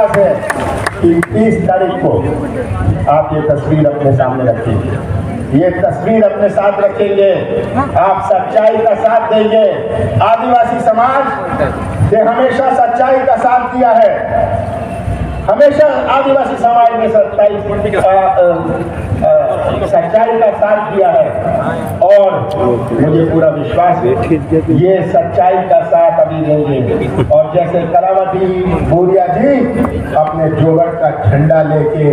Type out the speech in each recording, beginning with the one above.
विश्वास है कि 30 तारीख को आप ये तस्वीर अपने सामने रखेंगे, ये तस्वीर अपने साथ रखेंगे, आप सच्चाई का साथ देंगे। आदिवासी समाज ने हमेशा सच्चाई का साथ दिया है, हमेशा आदिवासी समाज ने सच्चाई का साथ दिया है और मुझे पूरा विश्वास है ये सच्चाई का साथ अभी देंगे। और जैसे कलावती भूरिया जी अपने जोगढ़ का झंडा लेके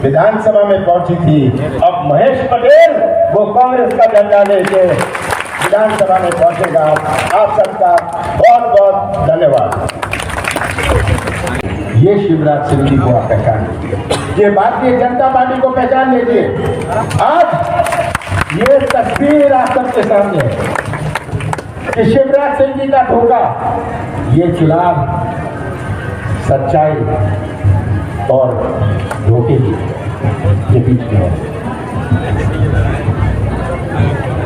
विधानसभा में पहुंची थी, अब महेश पटेल वो कांग्रेस का झंडा लेके विधानसभा में पहुंचेगा। आप सबका बहुत बहुत धन्यवाद। ये शिवराज सिंह जी को आप पहचान लीजिए, ये भारतीय जनता पार्टी को पहचान लीजिए। आज ये तस्वीर आप सबके सामने है कि शिवराज सिंह जी का धोखा, ये चुनाव सच्चाई और धोखे के बीच में है।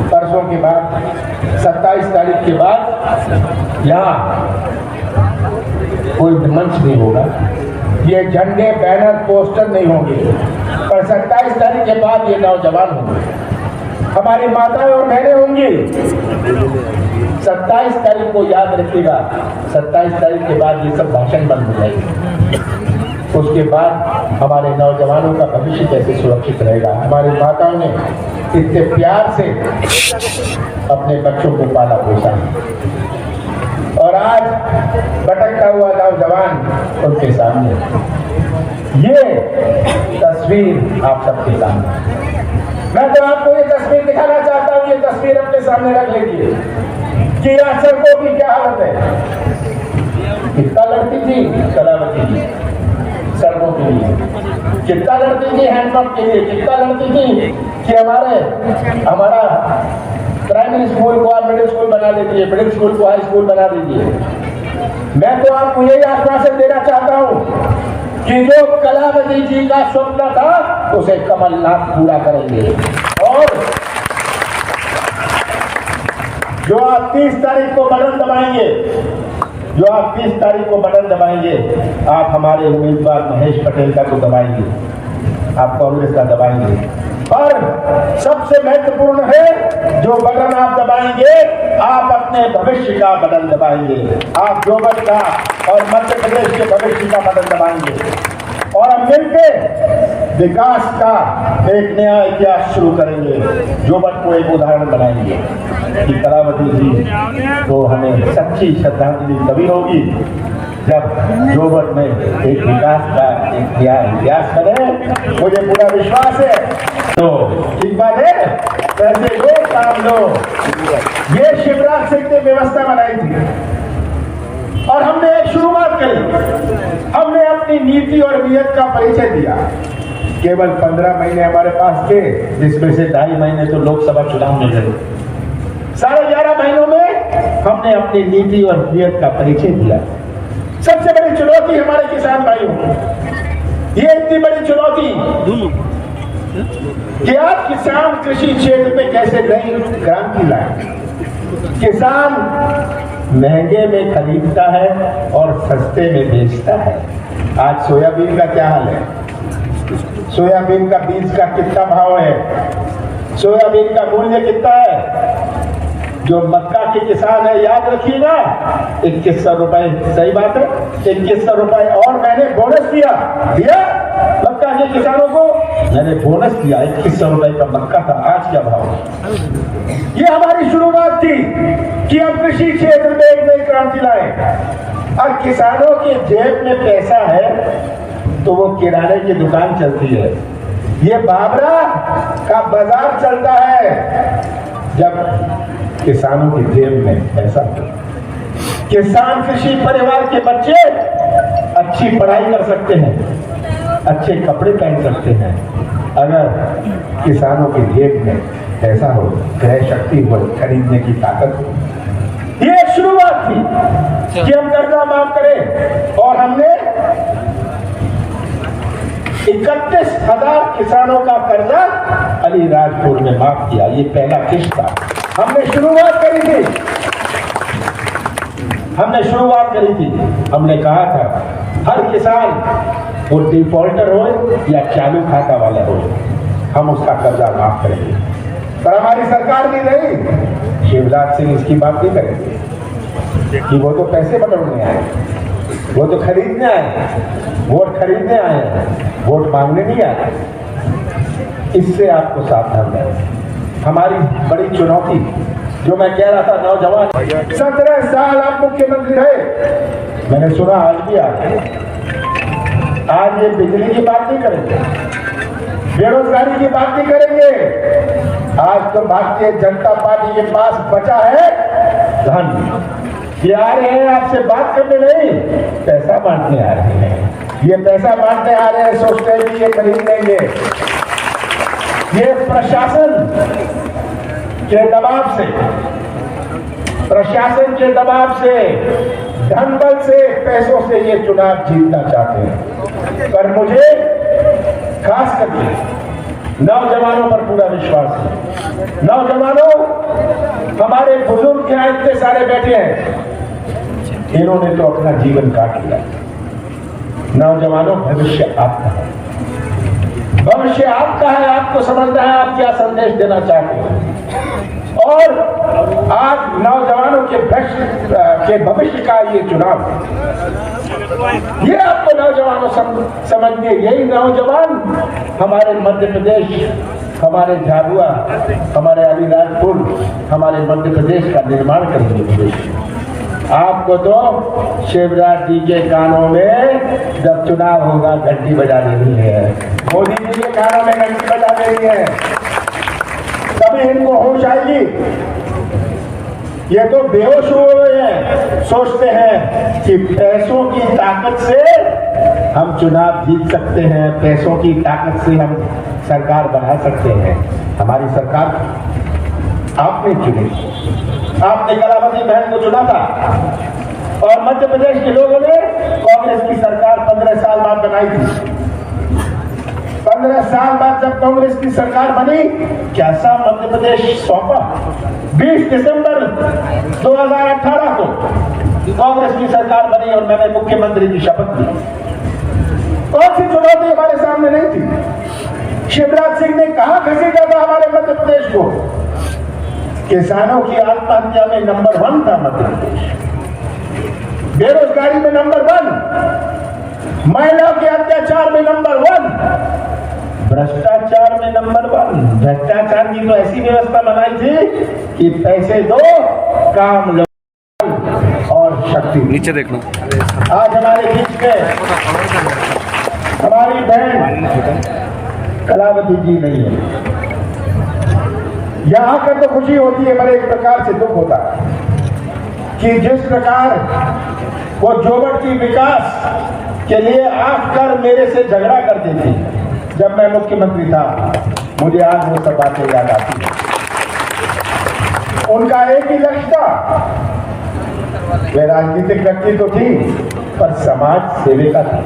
परसों के बाद 27 तारीख के बाद यहाँ कोई मंच नहीं होगा, ये झंडे बैनर पोस्टर नहीं होंगे, पर 27 तारीख के बाद ये नौजवान होंगे, हमारी माताएं और बहनें होंगी। 27 तारीख को याद रखिएगा, 27 तारीख के बाद ये सब भाषण बंद हो जाएगी। उसके बाद हमारे नौजवानों का भविष्य कैसे सुरक्षित रहेगा। हमारी माताओं ने इतने प्यार से अपने बच्चों को पाला पोसा और आज भटकता हुआ नौजवान उनके सामने, ये तस्वीर आप सबके सामने। मैं तो आपको ये तस्वीर दिखाना चाहता हूँ, ये तस्वीर अपने सामने रख लीजिए कि आज सड़कों की क्या हालत है। कितना लड़ती थी कलावती जी सड़कों के लिए, कितना लड़ती थी हैंडपंप के लिए, कितना लड़ती थी कि हमारा प्राइमरी स्कूल को आप मिडिल स्कूल बना दीजिए, मिडिल स्कूल को हाई स्कूल बना दीजिए। मैं तो आपको यही आश्वासन देना चाहता हूं कि जो कलावती जी का स्वप्न था उसे कमलनाथ पूरा करेंगे। और जो आप 30 तारीख को बटन दबाएंगे, जो आप 30 तारीख को बटन दबाएंगे, आप हमारे उम्मीदवार महेश पटेल का तो दबाएंगे, आप कांग्रेस का दबाएंगे, और सबसे महत्वपूर्ण है जो बटन आप दबाएंगे, आप अपने भविष्य का बटन दबाएंगे। आप जोगढ़ का और मध्य प्रदेश के भविष्य का बटन दबाएंगे और हम मिलकर विकास का एक नया इतिहास शुरू करेंगे। जोगढ़ को एक उदाहरण बनाएंगे कि कलावती जी तो हमें सच्ची श्रद्धांजलि तभी होगी जब जोगढ़ में एक विकास का एक इतिहास करें। मुझे पूरा विश्वास है। तो ठीक बात है, पैसे लो काम लो, ये शिवराज सिंह ने व्यवस्था बनाई थी और हमने एक शुरुआत करी। हमने अपनी नीति और नीयत का परिचय दिया। केवल 15 महीने हमारे पास थे, जिसमें से 2.5 महीने तो लोकसभा चुनाव में गए। 11.5 महीनों में हमने अपनी नीति और नीयत का परिचय दिया। सबसे बड़ी चुनौती हमारे किसान भाइयों को, ये इतनी बड़ी चुनौती कि आप किसान कृषि क्षेत्र में कैसे नई क्रांति लाए। किसान महंगे में खरीदता है और सस्ते में बेचता है। आज सोयाबीन का क्या हाल है? सोयाबीन का बीज का कितना भाव है? सोयाबीन का मूल्य कितना है? जो मक्का के किसान है, याद रखिएगा, 2100 रुपए। सही बात है, 2100 रुपए। और मैंने बोनस दिया मक्का के किसानों को, मैंने बोनस दिया 2100 रुपए का मक्का था। आज क्या भाव है? ये हमारी शुरुआत थी कि हम कृषि क्षेत्र में एक नई क्रांति लाए। और किसानों के जेब में पैसा है तो वो किराने की दुकान चलती है। ये बाबरा का बाजार चलता है जब किसानों की जेब में पैसा हो। किसान कृषि परिवार के बच्चे अच्छी पढ़ाई कर सकते हैं, अच्छे कपड़े पहन सकते हैं, अगर किसानों की जेब में पैसा हो, क्रय शक्ति हो, खरीदने की ताकत हो। ये शुरुआत थी कि हम कर्जा माफ करें और हमने 31,000 किसानों का कर्जा अलीराजपुर में माफ किया। ये पहला किस्त था। हमने शुरुआत करी थी। हमने कहा था हर किसान वो डिफॉल्टर हो या चालू खाता वाला हो, हम उसका कर्जा माफ करेंगे। पर हमारी सरकार भी नहीं, शिवराज सिंह इसकी बात नहीं करेंगे कि वो तो पैसे बटोरने आए, वो तो खरीदने आए, वोट खरीदने आए, वोट मांगने नहीं आए। इससे आपको सावधान रहना। हमारी बड़ी चुनौती जो मैं कह रहा था, नौजवान 17 साल आप मुख्यमंत्री रहे, मैंने सुना आज भी आज ये बिजली की बात नहीं करेंगे, बेरोजगारी की बात नहीं करेंगे। आज तो भारतीय जनता पार्टी के पास बचा है धन। ये आ रहे हैं आपसे बात करने नहीं, पैसा बांटने आ रहे हैं। ये पैसा बांटने आ रहे हैं, सोचते हैं कि ये खरीद लेंगे। ये प्रशासन के दबाव से, प्रशासन के दबाव से, धनबल से, पैसों से ये चुनाव जीतना चाहते हैं। पर मुझे खास करके नौजवानों पर पूरा विश्वास है। नौजवानों, हमारे बुजुर्ग यहाँ इतने सारे बैठे हैं, इन्होंने तो अपना जीवन काट लिया। नौजवानों, भविष्य आपका है, भविष्य आपका है। आपको समझना है आप क्या संदेश देना चाहते हैं। और आज नौजवानों के भविष्य का ये चुनाव, ये आपको नौजवानों समझिए। यही नौजवान हमारे मध्य प्रदेश, हमारे झाबुआ, हमारे अलीराजपुर, हमारे मध्य प्रदेश का निर्माण करेंगे भविष्य। आपको तो शिवराज जी के कानों में जब चुनाव होगा घंटी बजा देनी है, मोदी जी के कानों में घंटी बजा देनी है, तभी इनको होश आएगी। ये तो बेहोश हुए हैं, सोचते हैं कि पैसों की ताकत से हम चुनाव जीत सकते हैं, पैसों की ताकत से हम सरकार बना सकते हैं। हमारी सरकार आपने चुनी, आपने कलावती बहन को चुना था और मध्य प्रदेश के लोगों ने कांग्रेस की सरकार 15 साल बाद बनाई थी। 15 साल बाद जब कांग्रेस की सरकार बनी, कैसा मध्य प्रदेश सौंपा। 20 दिसंबर 2018 को कांग्रेस की सरकार बनी और मैंने मुख्यमंत्री की शपथ ली। कौन सी चुनौती हमारे सामने नहीं थी। शिवराज सिंह ने कहां खसेड़ा था हमारे मध्य प्रदेश को। किसानों की आत्महत्या में नंबर 1 था मध्य प्रदेश, बेरोजगारी में नंबर 1, महिलाओं के अत्याचार में नंबर 1, भ्रष्टाचार में नंबर 1। भ्रष्टाचार की तो ऐसी व्यवस्था बनाई थी कि पैसे दो, काम लो और शक्ति। नीचे देखना। आज हमारे बीच में हमारी बहन कलावती जी नहीं है। यहां आकर तो खुशी होती है, पर एक प्रकार से दुख होता है कि जिस प्रकार वो जोबट की विकास के लिए आकर मेरे से झगड़ा करती थी जब मैं मुख्यमंत्री था, मुझे आज वो सब बातें याद आती है। उनका एक ही लक्ष्य था, वे राजनीतिक व्यक्ति तो थी पर समाज सेविका थी।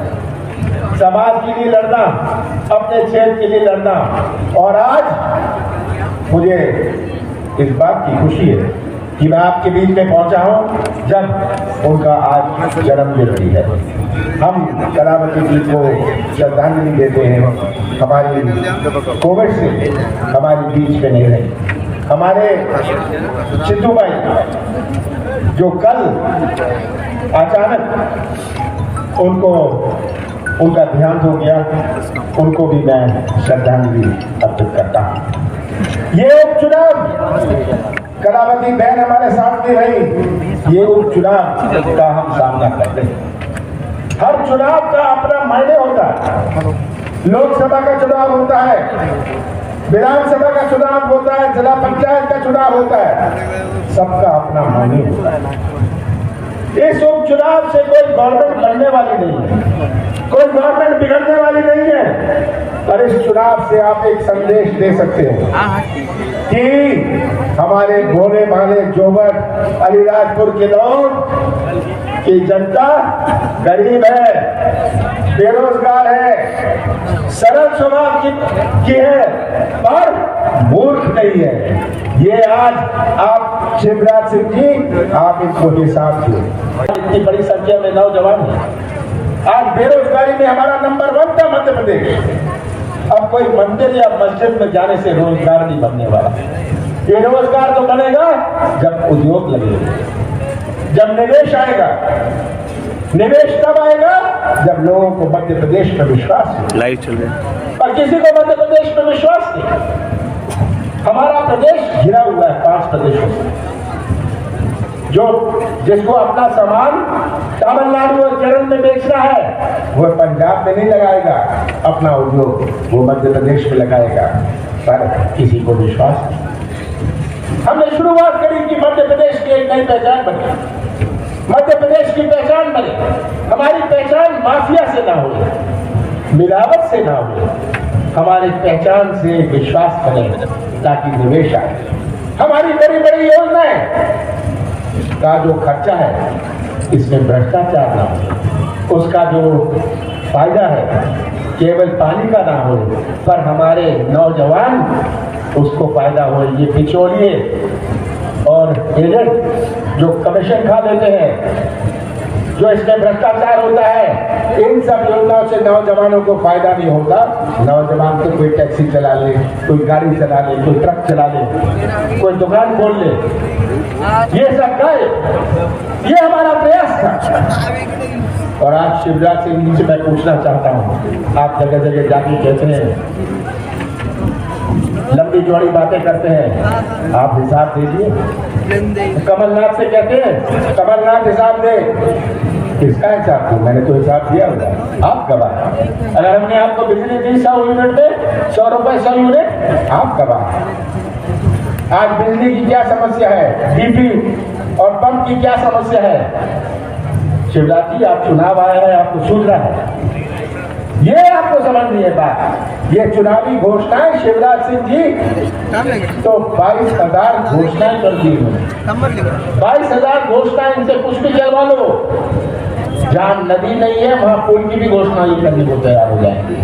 समाज के लिए लड़ना, अपने क्षेत्र के लिए लड़ना। और आज मुझे इस बात की खुशी है कि मैं आपके बीच में पहुंचा हूं जब उनका आज जन्मदिन भी है। हम कलावती जी को श्रद्धांजलि देते हैं। हमारी कोविड से हमारे बीच में नहीं रही। हमारे चित्तू भाई जो कल अचानक उनका देहांत हो गया, उनको भी मैं श्रद्धांजलि अर्पित करता हूं। ये उपचुनाव कलावती बहन हमारे साथ नहीं रही, ये उपचुनाव का हम सामना करते हैं। हर चुनाव का अपना मायने होता है। लोकसभा का चुनाव होता है, विधानसभा का चुनाव होता है, जिला पंचायत का चुनाव होता है, सबका अपना मायने होता है। इस उपचुनाव से कोई गवर्नमेंट बनने वाली नहीं है, कोई गवर्नमेंट बिगड़ने वाली नहीं है। पर इस चुनाव से आप एक संदेश दे सकते हैं कि हमारे भोले भाले जोबर अलीराजपुर के लोग की जनता गरीब है, बेरोजगार है, सरल स्वभाव की है, पर मूर्ख नहीं है। ये आज आप शिवराज सिंह जी, आप इनको हिसाब दिए। इतनी बड़ी संख्या में नौजवान हैं, आज बेरोजगारी में हमारा नंबर 1 था मध्य प्रदेश। अब कोई मंदिर या मस्जिद में जाने से रोजगार नहीं बनने वाला। ये रोजगार तो बनेगा जब उद्योग लगेगा, जब निवेश आएगा। निवेश तब आएगा जब लोगों को मध्य प्रदेश पर विश्वास हो। लाइव चल रहा है और किसी को मध्य प्रदेश पर विश्वास नहीं। हमारा प्रदेश घिरा हुआ है 5 प्रदेशों से। जो जिसको अपना सामान तमिलनाडु और केरल में बेचना है वो पंजाब में नहीं लगाएगा अपना उद्योग, वो मध्य प्रदेश में लगाएगा। पर किसी को विश्वास नहीं। हमने शुरुआत करी कि मध्य प्रदेश की एक नई पहचान बने, मध्य प्रदेश की पहचान बने। हमारी पहचान माफिया से ना हो, मिलावट से ना हो, हमारी पहचान से विश्वास बने ताकि निवेश आए। हमारी बड़ी बड़ी योजनाएं का जो खर्चा है इसमें भ्रष्टाचार ना हो, उसका जो फायदा है केवल पानी का ना हो, पर हमारे नौजवान उसको फायदा हो। ये बिचौलिए और एजेंट जो कमीशन खा लेते हैं, जो इसमें भ्रष्टाचार होता है, इन सब योजनाओं से नौजवानों को फायदा नहीं होता। नौजवान तो कोई टैक्सी चला ले, कोई गाड़ी चला ले, कोई ट्रक चला ले, कोई दुकान खोल ले, ये सब गायब। ये हमारा प्रयास था। और आज शिवराज सिंह जी से मैं पूछना चाहता हूँ, आप जगह जगह जाके कहते हैं, लंबी चौड़ी बातें करते हैं, आप हिसाब दीजिए। कमलनाथ से कहते हैं कमलनाथ हिसाब दे, किसका हिसाब दे? मैंने तो हिसाब दिया होगा, आप गवाह। अगर हमने आपको बिजली दी 100 यूनिट में 100 रुपए 100 यूनिट, आप गवाह। आज बिजली की क्या समस्या है, डीपी और पंप की क्या समस्या है? शिवराज जी, आप चुनाव आया है, आपको सूझ रहा है, ये आपको समझ नहीं है बात। ये चुनावी घोषणाएं शिवराज सिंह जी तो 22,000 घोषणाएं कर दी उन्होंने। 22,000 घोषणाएं, इनसे कुछ भी करवा लो। जहां नदी नहीं है वहां पुल की भी घोषणा ये करने को तैयार हो जाएंगे।